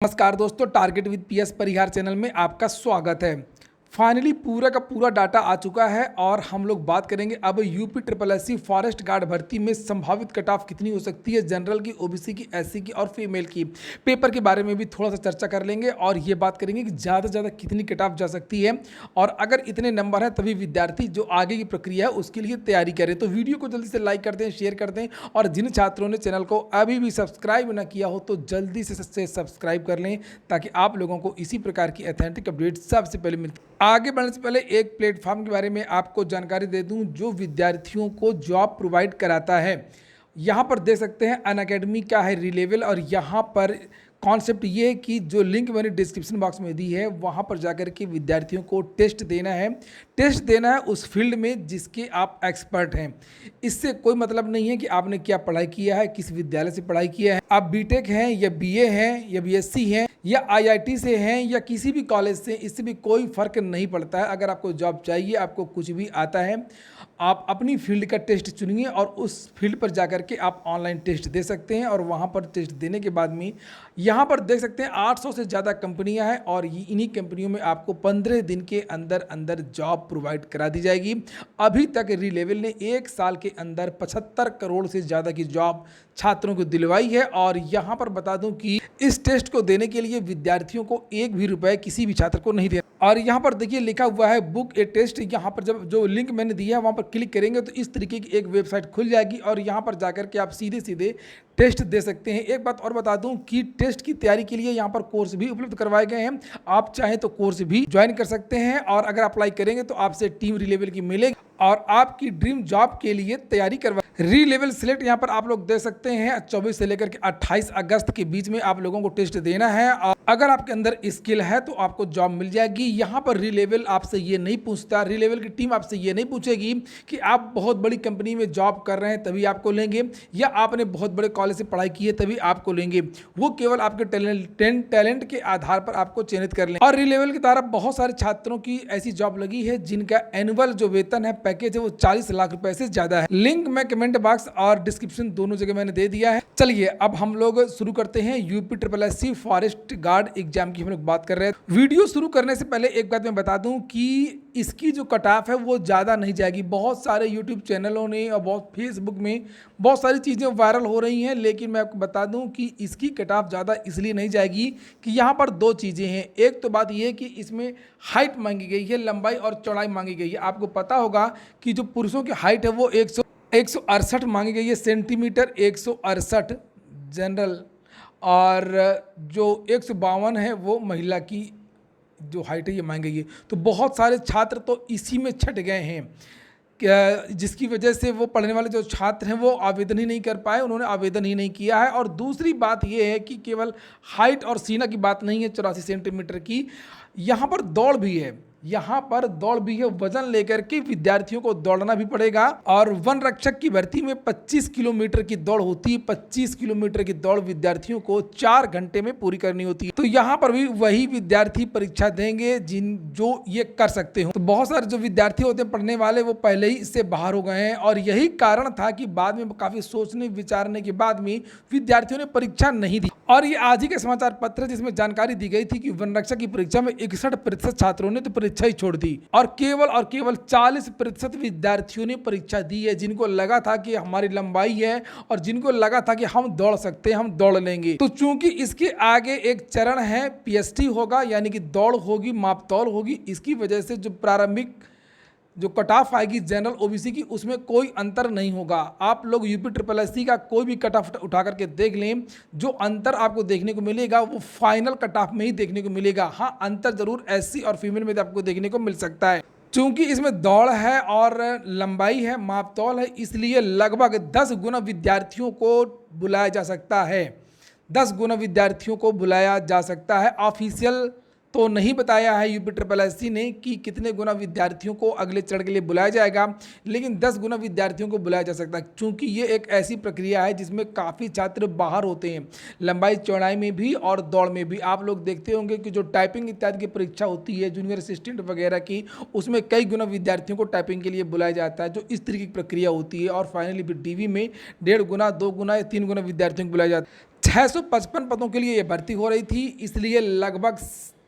नमस्कार दोस्तों, target with PS Parihar channel में आपका स्वागत है। फाइनली पूरा का पूरा डाटा आ चुका है और हम लोग बात करेंगे अब UP triple SC forest guard भर्ती में संभावित कट ऑफ कितनी हो सकती है, जनरल की, ओबीसी की, एससी की और फीमेल की। पेपर के बारे में भी थोड़ा सा चर्चा कर लेंगे और ये बात करेंगे कि ज़्यादा से ज़्यादा कितनी कट ऑफ जा सकती है और अगर इतने नंबर हैं तभी विद्यार्थी जो आगे की प्रक्रिया है उसके लिए तैयारी करें। तो वीडियो को जल्दी से लाइक कर दें, शेयर कर दें और जिन छात्रों ने चैनल को अभी भी सब्सक्राइब ना किया हो तो जल्दी से सब्सक्राइब कर लें ताकि आप लोगों को इसी प्रकार की ऑथेंटिक अपडेट सबसे पहले मिलती। आगे बढ़ने से पहले एक प्लेटफॉर्म के बारे में आपको जानकारी दे दूं जो विद्यार्थियों को जॉब प्रोवाइड कराता है। यहाँ पर देख सकते हैं अनअकैडमी क्या है, रिलेवल, और यहाँ पर कॉन्सेप्ट ये है कि जो लिंक मैंने डिस्क्रिप्शन बॉक्स में दी है वहाँ पर जाकर के विद्यार्थियों को टेस्ट देना है। टेस्ट देना है उस फील्ड में जिसके आप एक्सपर्ट हैं। इससे कोई मतलब नहीं है कि आपने क्या पढ़ाई किया है, किस विद्यालय से पढ़ाई किया है, आप बीटेक हैं या बीए हैं या बीएससी हैं या आईआईटी से हैं या किसी भी कॉलेज से, इससे भी कोई फ़र्क नहीं पड़ता है। अगर आपको जॉब चाहिए, आपको कुछ भी आता है, आप अपनी फील्ड का टेस्ट चुनिए और उस फील्ड पर जाकर के आप ऑनलाइन टेस्ट दे सकते हैं और वहाँ पर टेस्ट देने के बाद में यहाँ पर देख सकते हैं 800 से ज़्यादा कंपनियाँ हैं और इन्हीं कंपनियों में आपको 15 दिन के अंदर अंदर जॉब प्रोवाइड करा दी जाएगी। अभी तक रिलेवल ने 1 साल के अंदर 75 करोड़ से ज़्यादा की जॉब छात्रों को दिलवाई है। और यहाँ पर बता दूं कि इस टेस्ट को देने के लिए विद्यार्थियों को एक भी रुपए किसी भी छात्र को नहीं देना। और यहाँ पर देखिए लिखा हुआ है बुक ए टेस्ट। यहाँ पर जब जो लिंक मैंने दिया है वहाँ पर क्लिक करेंगे तो इस तरीके की एक वेबसाइट खुल जाएगी और यहाँ पर जाकर के आप सीधे सीधे टेस्ट दे सकते हैं। एक बात और बता दूं कि टेस्ट की तैयारी के लिए यहाँ पर कोर्स भी उपलब्ध करवाए गए हैं। आप चाहें तो कोर्स भी ज्वाइन कर सकते हैं और अगर अप्लाई करेंगे तो आपसे टीम रिलेवल की मिलेगी और आपकी ड्रीम जॉब के लिए तैयारी करवा। री लेवल सिलेक्ट यहाँ पर आप लोग दे सकते हैं। 24 से लेकर के 28 अगस्त के बीच में आप लोगों को टेस्ट देना है और अगर आपके अंदर स्किल है तो आपको जॉब मिल जाएगी। यहाँ पर री लेवल आपसे ये नहीं पूछता, री लेवल की टीम आपसे ये नहीं पूछेगी कि आप बहुत बड़ी कंपनी में जॉब कर रहे हैं तभी आपको लेंगे या आपने बहुत बड़े कॉलेज से पढ़ाई की है तभी आपको लेंगे। वो केवल आपके टैलेंट के आधार पर आपको चयनित कर लेंगे। और री लेवल की तरफ बहुत सारे छात्रों की ऐसी जॉब लगी है जिनका एनुअल जो वेतन है, पैकेज है, वो 40 लाख रुपए से ज्यादा है। लिंक मैं कमेंट बॉक्स और डिस्क्रिप्शन दोनों जगह मैंने दे दिया है। चलिए अब हम लोग शुरू करते हैं UP triple SC forest guard exam की हम लोग बात कर रहे हैं। वीडियो शुरू करने से पहले एक बात मैं बता दूं कि इसकी जो कट ऑफ है वो ज़्यादा नहीं जाएगी। बहुत सारे यूट्यूब चैनलों ने और बहुत फेसबुक में बहुत सारी चीज़ें वायरल हो रही हैं, लेकिन मैं आपको बता दूं कि इसकी कट ऑफ ज़्यादा इसलिए नहीं जाएगी कि यहाँ पर दो चीज़ें हैं। एक तो बात यह है कि इसमें हाइट मांगी गई है, लंबाई और चौड़ाई मांगी गई है। आपको पता होगा कि जो पुरुषों की हाइट है वो 168 मांगी गई है सेंटीमीटर, 168 जनरल, और जो 152 है वो महिला की जो हाइट है ये मांगी गई है। तो बहुत सारे छात्र तो इसी में छट गए हैं जिसकी वजह से वो पढ़ने वाले जो छात्र हैं वो आवेदन ही नहीं कर पाए, उन्होंने आवेदन ही नहीं किया है। और दूसरी बात ये है कि केवल हाइट और सीना की बात नहीं है 84 सेंटीमीटर की, यहाँ पर दौड़ भी है, यहाँ पर दौड़ भी है। वजन लेकर के विद्यार्थियों को दौड़ना भी पड़ेगा और वन रक्षक की भर्ती में 25 किलोमीटर की दौड़ होती है। 25 किलोमीटर की दौड़ विद्यार्थियों को 4 घंटे में पूरी करनी होती है। तो यहाँ पर भी वही विद्यार्थी परीक्षा देंगे जो ये कर सकते हो। तो बहुत सारे जो विद्यार्थी होते हैं पढ़ने वाले वो पहले ही इससे बाहर हो गए हैं और यही कारण था कि बाद में काफी सोचने विचारने के बाद में विद्यार्थियों ने परीक्षा नहीं दी। और ये आज ही का समाचार पत्र है जिसमें जानकारी दी गई थी कि वन रक्षक की परीक्षा में 61% छात्रों ने तो परीक्षा ही छोड़ दी और केवल 40% विद्यार्थियों ने परीक्षा दी है, जिनको लगा था कि हमारी लंबाई है और जिनको लगा था कि हम दौड़ सकते हैं, हम दौड़ लेंगे। तो चूंकि इसके आगे एक चरण है, पीएसटी होगा, यानी कि दौड़ होगी, मापतौल होगी, इसकी वजह से जो प्रारंभिक जो कट ऑफ आएगी जनरल ओबीसी की उसमें कोई अंतर नहीं होगा। आप लोग यूपी ट्रिपल एससी का कोई भी कट ऑफ उठा करके देख लें, जो अंतर आपको देखने को मिलेगा वो फाइनल कट ऑफ में ही देखने को मिलेगा। हाँ, अंतर जरूर एससी और फीमेल में आपको देखने को मिल सकता है। चूंकि इसमें दौड़ है और लंबाई है, मापतौल है, इसलिए लगभग 10 गुना विद्यार्थियों को बुलाया जा सकता है। 10 गुना विद्यार्थियों को बुलाया जा सकता है। ऑफिशियल तो नहीं बताया है यूपी ट्रिपल एससी ने कि कितने गुना विद्यार्थियों को अगले चरण के लिए बुलाया जाएगा, लेकिन 10 गुना विद्यार्थियों को बुलाया जा सकता है क्योंकि ये एक ऐसी प्रक्रिया है जिसमें काफ़ी छात्र बाहर होते हैं, लंबाई चौड़ाई में भी और दौड़ में भी। आप लोग देखते होंगे कि जो टाइपिंग इत्यादि की परीक्षा होती है जूनियर असिस्टेंट वगैरह की, उसमें कई गुना विद्यार्थियों को टाइपिंग के लिए बुलाया जाता है, जो इस तरीके की प्रक्रिया होती है। और फाइनली फिर डीवी में 1.5 गुना, 2 गुना या 3 गुना विद्यार्थियों को बुलाया जाता है। 655 पदों के लिए ये भर्ती हो रही थी, इसलिए लगभग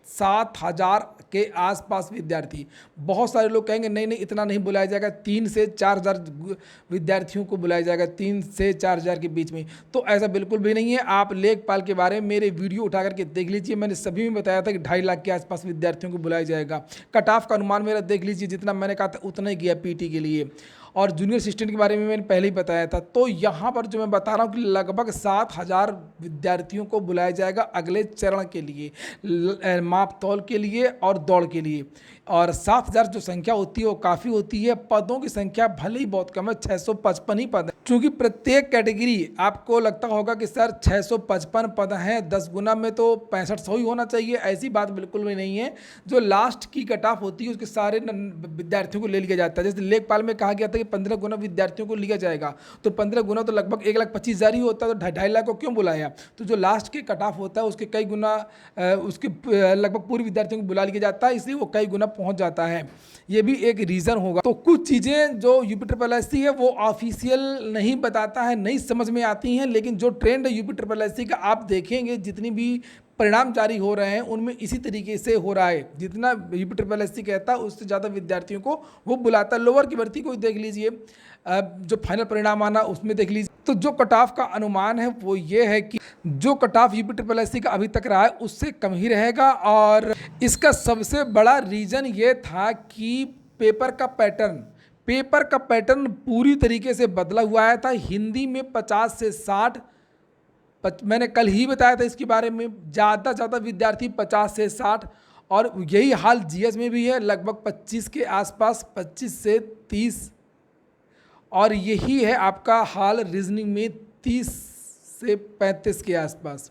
7,000 के आसपास विद्यार्थी। बहुत सारे लोग कहेंगे नहीं नहीं इतना नहीं बुलाया जाएगा, 3 से 4,000 विद्यार्थियों को बुलाया जाएगा, 3 से 4,000 के बीच में। तो ऐसा बिल्कुल भी नहीं है। आप लेखपाल के बारे में मेरे वीडियो उठा करके देख लीजिए, मैंने सभी में बताया था कि 2.5 लाख के आसपास विद्यार्थियों को बुलाया जाएगा। कट ऑफ का अनुमान मेरा देख लीजिए, जितना मैंने कहा था उतना ही गया पीटी के लिए। और जूनियर असिस्टेंट के बारे में मैंने पहले ही बताया था। तो यहाँ पर जो मैं बता रहा हूँ कि लगभग 7,000 विद्यार्थियों को बुलाया जाएगा अगले चरण के लिए, माप तौल के लिए और दौड़ के लिए। और 7,000 जो संख्या होती है वो काफ़ी होती है। पदों की संख्या भले ही बहुत कम है, 655 ही पद है, क्योंकि प्रत्येक कैटेगरी आपको लगता होगा कि सर 655 पद हैं, 10 गुना में तो 6500 ही होना चाहिए। ऐसी बात बिल्कुल भी नहीं है। जो लास्ट की कट ऑफ होती है उसके सारे विद्यार्थियों को ले लिया जाता है। जैसे लेखपाल में कहा गया था कि 15 गुना विद्यार्थियों को लिया जाएगा, तो 15 गुना तो लगभग 1,25,000 ही होता है, तो 2.5 लाख को क्यों बुलाया? तो जो लास्ट के कट ऑफ होता है उसके कई गुना, उसके लगभग पूरे विद्यार्थियों को बुला लिया जाता है, इसलिए वो कई गुना पहुंच जाता है। ये भी एक रीज़न होगा। तो कुछ चीज़ें जो UPSSC है वो ऑफिशियल नहीं बताता है, नहीं समझ में आती हैं, लेकिन जो ट्रेंड है UPSSC का आप देखेंगे, जितनी भी परिणाम जारी हो रहे हैं उनमें इसी तरीके से हो रहा है। जितना UPSSC कहता है उससे ज़्यादा विद्यार्थियों को वो बुलाता है। लोअर की भर्ती को देख लीजिए, जो फाइनल परिणाम आना उसमें देख लीजिए। तो जो कट ऑफ का अनुमान है वो ये है कि जो कट ऑफ UPSSC का अभी तक रहा है उससे कम ही रहेगा। और इसका सबसे बड़ा रीज़न ये था कि पेपर का पैटर्न पूरी तरीके से बदला हुआ आया था। हिंदी में 50 से 60, मैंने कल ही बताया था इसके बारे में, ज़्यादा विद्यार्थी 50 से 60, और यही हाल GS में भी है, लगभग 25 के आसपास, 25 से 30, और यही है आपका हाल रीजनिंग में 30 से 35 के आसपास,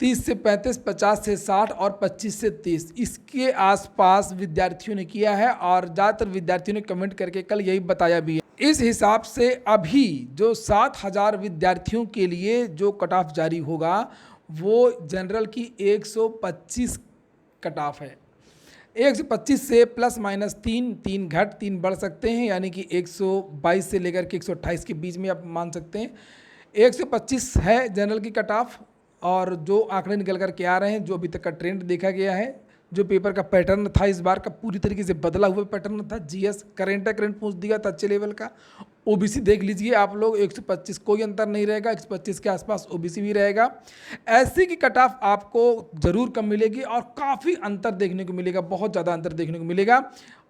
30 से 35, 50 से 60 और 25 से 30, इसके आसपास विद्यार्थियों ने किया है। और ज़्यादातर विद्यार्थियों ने कमेंट करके कल यही बताया भी है। इस हिसाब से अभी जो 7,000 विद्यार्थियों के लिए जो कट ऑफ जारी होगा वो जनरल की 125 कट ऑफ है। 125 से प्लस माइनस 3 घट 3 बढ़ सकते हैं, यानी कि 122 से लेकर के 128 के बीच में आप मान सकते हैं। 125 है जनरल की कट ऑफ। और जो आंकड़े निकल कर के आ रहे हैं, जो अभी तक का ट्रेंड देखा गया है, जो पेपर का पैटर्न था इस बार का पूरी तरीके से बदला हुआ पैटर्न था। GS करंट पूछ दिया था अच्छे लेवल का। OBC देख लीजिए आप लोग, 125 कोई अंतर नहीं रहेगा, 125 के आसपास OBC भी रहेगा। ऐसी की कट ऑफ आपको ज़रूर कम मिलेगी और काफ़ी अंतर देखने को मिलेगा, बहुत ज़्यादा अंतर देखने को मिलेगा।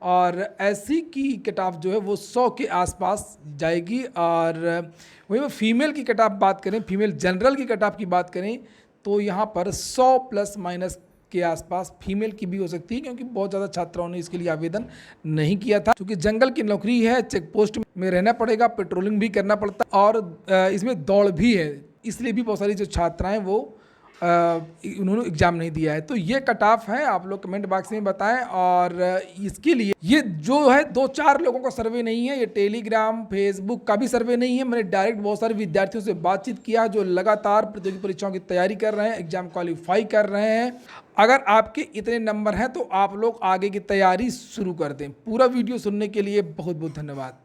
और ऐसी की कट ऑफ जो है वो 100 के आसपास जाएगी। और वही फीमेल की कट ऑफ बात करें, फीमेल जनरल की कट ऑफ की बात करें, तो यहाँ पर 100 प्लस माइनस के आसपास फीमेल की भी हो सकती है, क्योंकि बहुत ज़्यादा छात्राओं ने इसके लिए आवेदन नहीं किया था। क्योंकि जंगल की नौकरी है, चेक पोस्ट में रहना पड़ेगा, पेट्रोलिंग भी करना पड़ता है और इसमें दौड़ भी है, इसलिए भी बहुत सारी जो छात्राएं वो उन्होंने एग्ज़ाम नहीं दिया है। तो ये कट ऑफ है, आप लोग कमेंट बॉक्स में बताएं। और इसके लिए ये जो है 2-4 लोगों का सर्वे नहीं है, ये टेलीग्राम फेसबुक का भी सर्वे नहीं है। मैंने डायरेक्ट बहुत सारे विद्यार्थियों से बातचीत किया जो लगातार प्रतियोगी परीक्षाओं की तैयारी कर रहे हैं, एग्जाम क्वालिफाई कर रहे हैं। अगर आपके इतने नंबर हैं तो आप लोग आगे की तैयारी शुरू कर दें। पूरा वीडियो सुनने के लिए बहुत बहुत धन्यवाद।